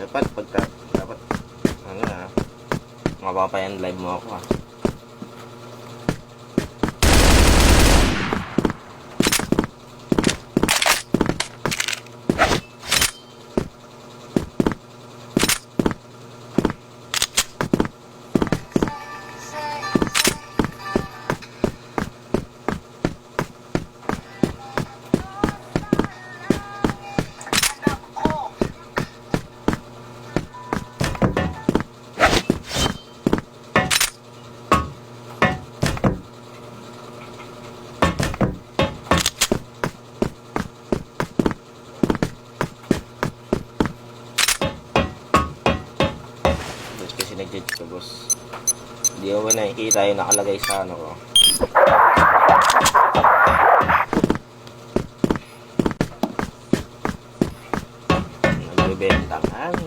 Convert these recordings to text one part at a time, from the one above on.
Dapat dapat ano na, mapapayan live mo ako ah. Nag-judge ka, boss. Hindi ako nakikita yung nakalagay sa ano ko. Nagbebentang ani.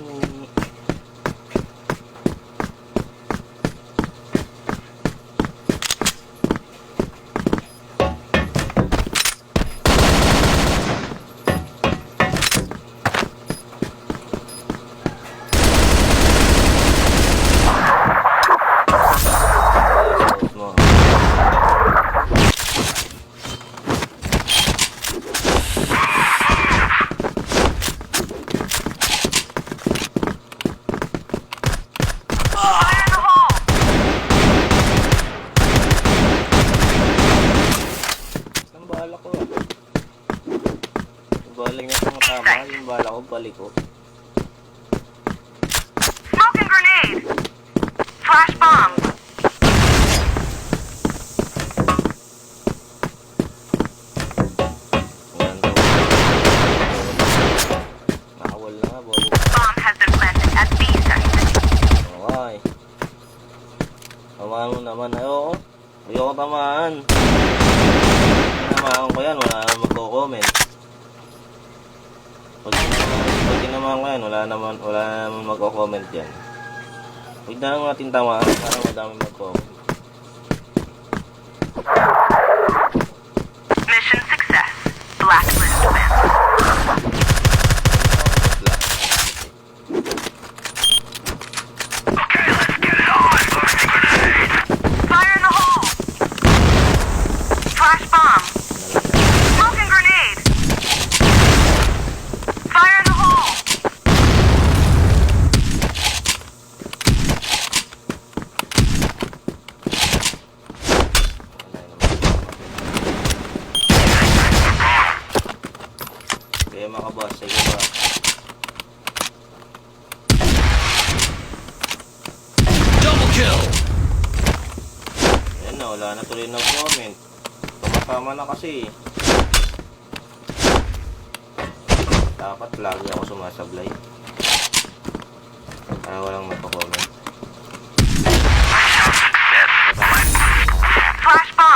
Bala niya kung tama, yung bala ko, balik ko. Smoking grenade! Flash bomb! Nakawal na nga, bobo. Bomb has been planted at B site. Okay. Tamaan mo naman. Ayoko. Ayoko tamaan. Tinamaan ko yan, wala naman magko-comment. Pag tinamaan ko yan, wala naman magko-comment yan. Huwag na lang natin tamaan para madami mag-comment. Mission success. Blacklist wins. Fire in the hole! Flash bomb! Smoking grenade! Fire in the hole! Kaya mga boss, sige ba? Double kill! Ayan na, wala na tuloy ng comment. Tumatama na kasi. Dapat lagi ako sumasablay. Para walang magko-comment. Flash bomb!